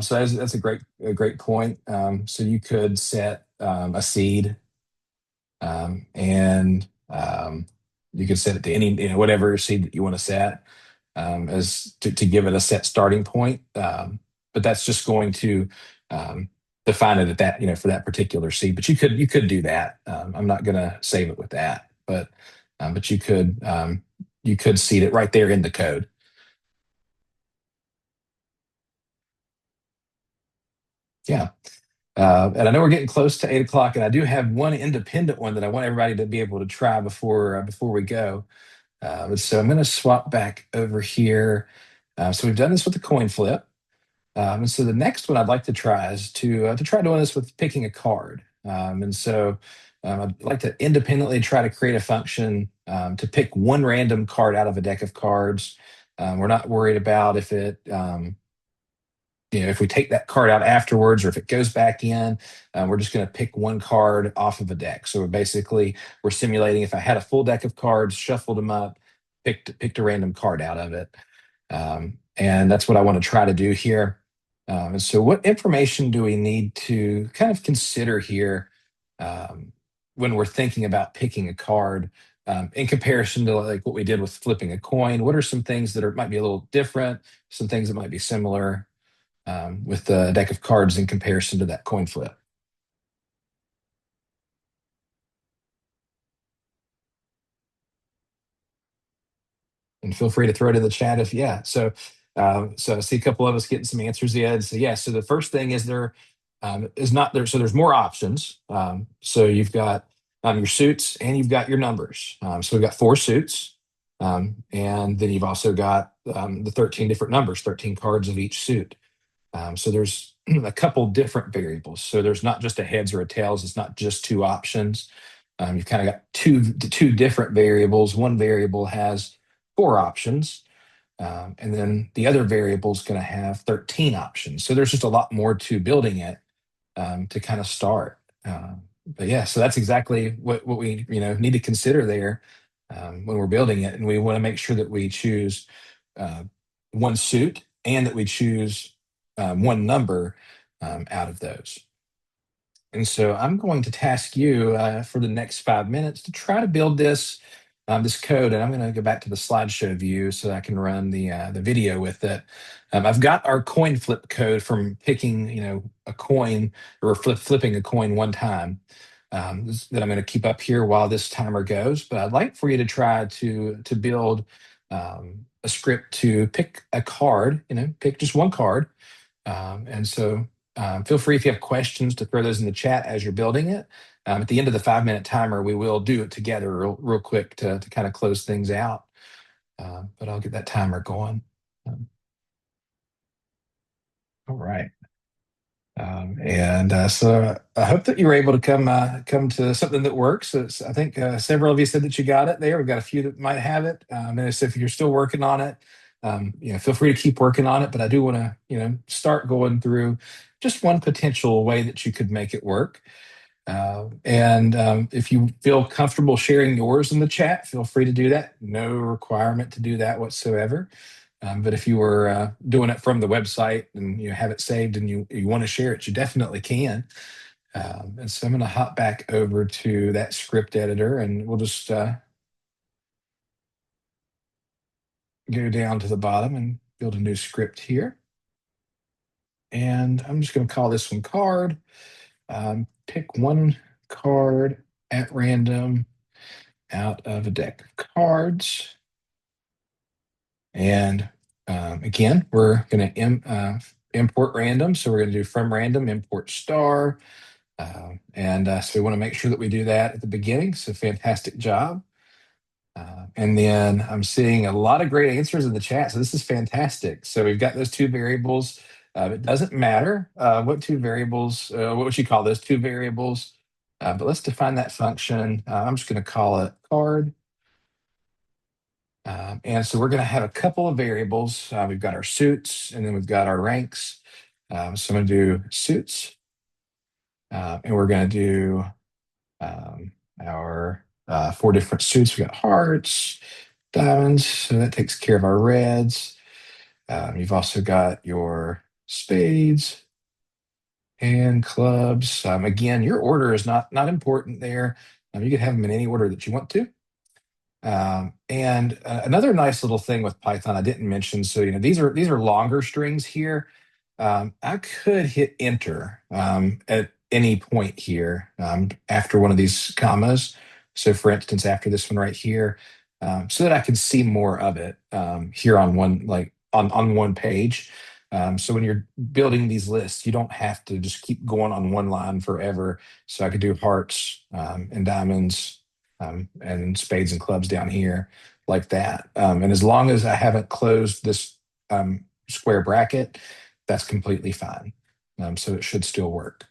So that's a great point. So you could set a seed, and you could set it to any whatever seed that you want to set as to give it a set starting point. But that's just going to um, define it at that for that particular seed. But you could do that. I'm not going to save it with that, but you could seed it right there in the code. Yeah. And I know we're getting close to 8 o'clock, and I do have one independent one that I want everybody to be able to try before we go. So I'm going to swap back over here. So we've done this with the coin flip. And so the next one I'd like to try is to try doing this with picking a card. I'd like to independently try to create a function to pick one random card out of a deck of cards. We're not worried about if we take that card out afterwards or if it goes back in. We're just going to pick one card off of a deck. So we're simulating if I had a full deck of cards, shuffled them up, picked a random card out of it. And that's what I want to try to do here. And so, what information do we need to kind of consider here um, when we're thinking about picking a card in comparison to like what we did with flipping a coin? What are some things that might be a little different? Some things that might be similar with the deck of cards in comparison to that coin flip? And feel free to throw it in the chat if yeah. So I see a couple of us getting some answers in. So yeah, so the first thing is there is not there. So there's more options. So you've got your suits and you've got your numbers. So we've got four suits, and then you've also got the 13 different numbers, 13 cards of each suit. So there's a couple different variables. So there's not just a heads or a tails. It's not just two options. You've kind of got two different variables. One variable has four options, and then the other variable is going to have 13 options. So there's just a lot more to building it to kind of start. But yeah, so that's exactly what we need to consider there when we're building it, and we want to make sure that we choose uh, one suit and that we choose one number out of those. And so I'm going to task you for the next 5 minutes to try to build this code, and I'm going to go back to the slideshow view so that I can run the video with it. I've got our coin flip code from picking a coin or flipping a coin one time that I'm going to keep up here while this timer goes. But I'd like for you to try to build a script to pick a card. Pick just one card and so feel free if you have questions to throw those in the chat as you're building it. At the end of the 5 minute timer, we will do it together real quick to kind of close things out. But I'll get that timer going. Um, all right. And so I hope that you were able to come to something that works. I think several of you said that you got it there. We've got a few that might have it. And so if you're still working on it, feel free to keep working on it. But I do want to start going through just one potential way that you could make it work. And if you feel comfortable sharing yours in the chat, feel free to do that. No requirement to do that whatsoever. But if you were doing it from the website and you have it saved and you want to share it, you definitely can. And so I'm going to hop back over to that script editor and we'll just go down to the bottom and build a new script here. And I'm just going to call this one card. Pick one card at random out of a deck of cards. And again, we're going to import random. So we're going to do from random, import star. So we want to make sure that we do that at the beginning. So fantastic job. And then I'm seeing a lot of great answers in the chat. So this is fantastic. So we've got those two variables. It doesn't matter what two variables, what would you call those two variables? But let's define that function. I'm just going to call it card. And so we're going to have a couple of variables. We've got our suits and then we've got our ranks. So I'm going to do suits and we're going to do our four different suits. We've got hearts, diamonds, so that takes care of our reds. You've also got your spades and clubs. Again, your order is not important there. You can have them in any order that you want to. And another nice little thing with Python I didn't mention. So these are longer strings here. I could hit enter at any point here after one of these commas. So for instance, after this one right here, so that I can see more of it here on one on one page. So when you're building these lists, you don't have to just keep going on one line forever. So I could do hearts and diamonds and spades and clubs down here like that. And as long as I haven't closed this square bracket, that's completely fine. So it should still work.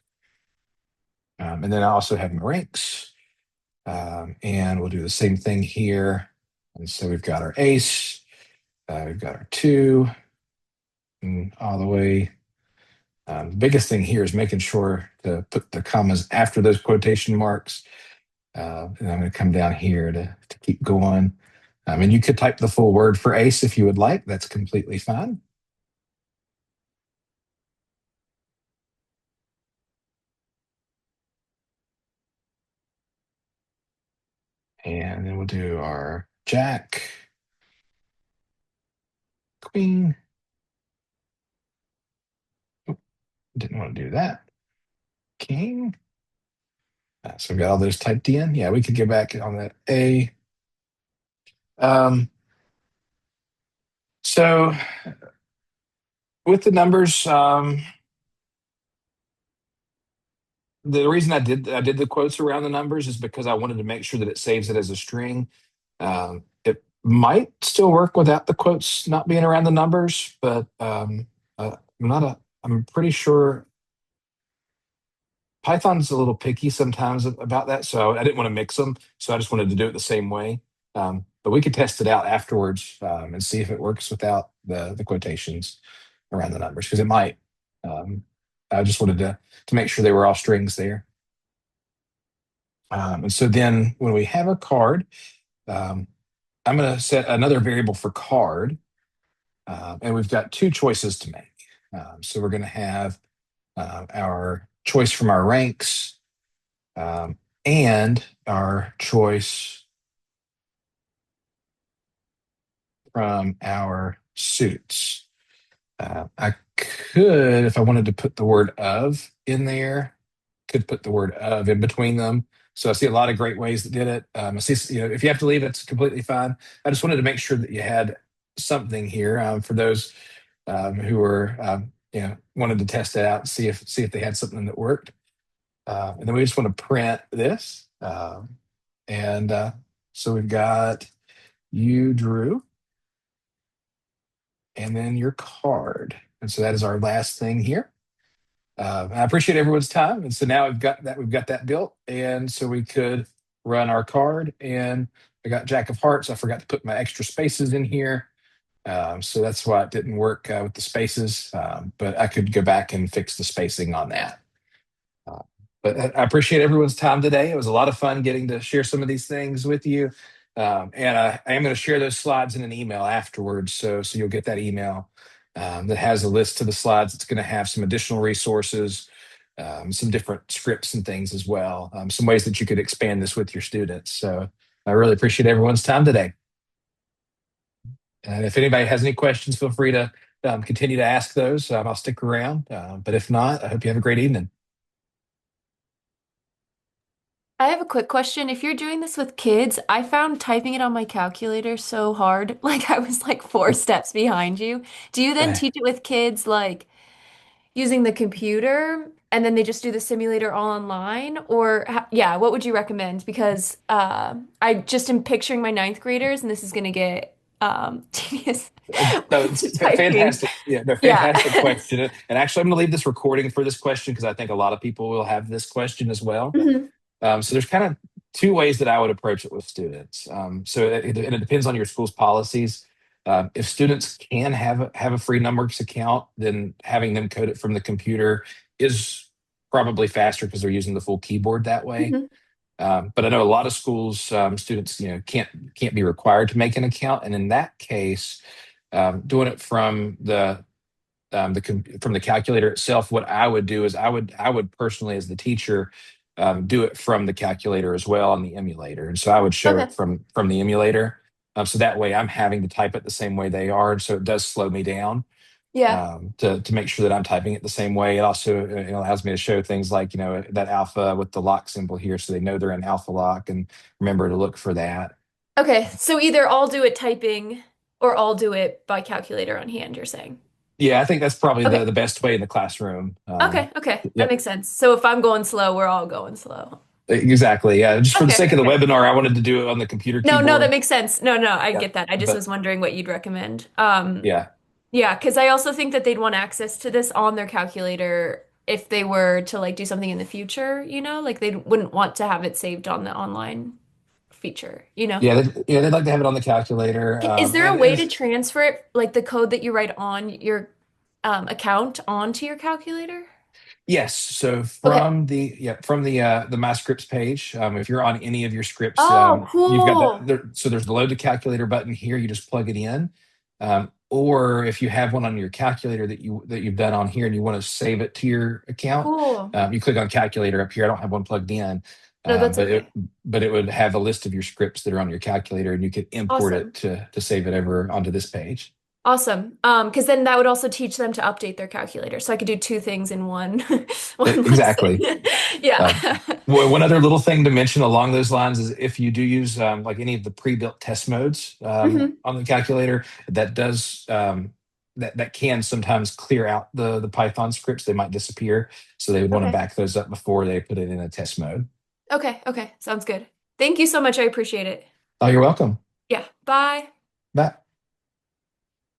And then I also have my ranks, and we'll do the same thing here. And so we've got our ace, we've got our two, and all the way. The biggest thing here is making sure to put the commas after those quotation marks. And I'm going to come down here to keep going. And you could type the full word for ace if you would like. That's completely fine. And then we'll do our jack, queen. Oh, didn't want to do that. King. So we've got all those typed in. Yeah, we could go back on that A. Um, so with the numbers, the reason I did the quotes around the numbers is because I wanted to make sure that it saves it as a string. It might still work without the quotes not being around the numbers, but I'm not a. I'm pretty sure Python's a little picky sometimes about that, so I didn't want to mix them. So I just wanted to do it the same way. But we could test it out afterwards and see if it works without the quotations around the numbers because it might. Um, I just wanted to make sure they were all strings there. And so then when we have a card, um, I'm going to set another variable for card, and we've got two choices to make. So we're going to have our choice from our ranks and our choice from our suits. I could, if I wanted to put the word of in there, could put the word of in between them. So I see a lot of great ways that did it. I see, if you have to leave, it's completely fine. I just wanted to make sure that you had something here for those who were, wanted to test it out and see if they had something that worked. And then we just want to print this. And so we've got you drew, and then your card. And so that is our last thing here. I appreciate everyone's time. And so now we've got that built. And so we could run our card. And I got Jack of Hearts. I forgot to put my extra spaces in here. So that's why it didn't work with the spaces. But I could go back and fix the spacing on that. Uh, but I appreciate everyone's time today. It was a lot of fun getting to share some of these things with you. And I am going to share those slides in an email afterwards. So you'll get that email that has a list to the slides. It's going to have some additional resources, some different scripts and things as well, some ways that you could expand this with your students. So I really appreciate everyone's time today. And if anybody has any questions, feel free to continue to ask those. I'll stick around. But if not, I hope you have a great evening. I have a quick question. If you're doing this with kids, I found typing it on my calculator so hard. Like I was like four steps behind you. Do you then teach it with kids like using the computer and then they just do the simulator all online? Or yeah, what would you recommend? Because I just am picturing my ninth graders and this is going to get tedious No, with it's the typing. fantastic. Yeah, no, Yeah. fantastic question. And actually, I'm going to leave this recording for this question because I think a lot of people will have this question as well. Mhm. So there's kind of two ways that I would approach it with students. And it depends on your school's policies. If students can have a free NumWorks account, then having them code it from the computer is probably faster because they're using the full keyboard that way. Mhm. But I know a lot of schools, students, can't be required to make an account, and in that case, doing it from from the calculator itself, what I would do is I would personally, as the teacher, do it from the calculator as well on the emulator, and so I would show Okay. it from the emulator. So that way, I'm having to type it the same way they are, and so it does slow me down Yeah. to make sure that I'm typing it the same way. It also allows me to show things like that alpha with the lock symbol here, so they know they're in alpha lock and remember to look for that. Okay. So either I'll do it typing or I'll do it by calculator on hand, you're saying. Yeah, I think that's probably Okay. the best way in the classroom. Okay. Okay. That Yep, makes sense. So if I'm going slow, we're all going slow. exactly. Yeah, just for the Okay. sake of the Okay. webinar, I wanted to do it on the computer No, no, that keyboard. makes sense. No, no, I Yeah, get that. I just but was wondering what you'd recommend. yeah, Yeah, because I also think that they'd want access to this on their calculator if they were to like do something in the future, like they wouldn't want to have it saved on the online feature, yeah, they'd like to have it on the calculator. Is there a And way to as transfer it, like the code that you write on your account onto your calculator? Yes. So Okay. from the My Scripts page, if you're on any of your scripts, Oh, you've got cool. so there's the load to calculator button here. You just plug it in, or if you have one on your calculator that you've done on here and you want to save it to your account, Cool. you click on calculator up here. I don't have one plugged in, No, that's but it okay. but it would have a list of your scripts that are on your calculator, and you could import it Awesome. to save it over onto this page. Awesome. Because then that would also teach them to update their calculator. So I could do two things in one one lesson. Exactly. Uh, Yeah. one other little thing to mention along those lines is if you do use like any of the pre-built test modes hmm on the calculator, that does that can sometimes clear out the Python scripts. They might disappear, so they would want to Okay. back those up before they put it in a test mode. Okay. Okay. Sounds good. Thank you so much. I appreciate it. Oh, you're welcome. Yeah. Bye. Bye.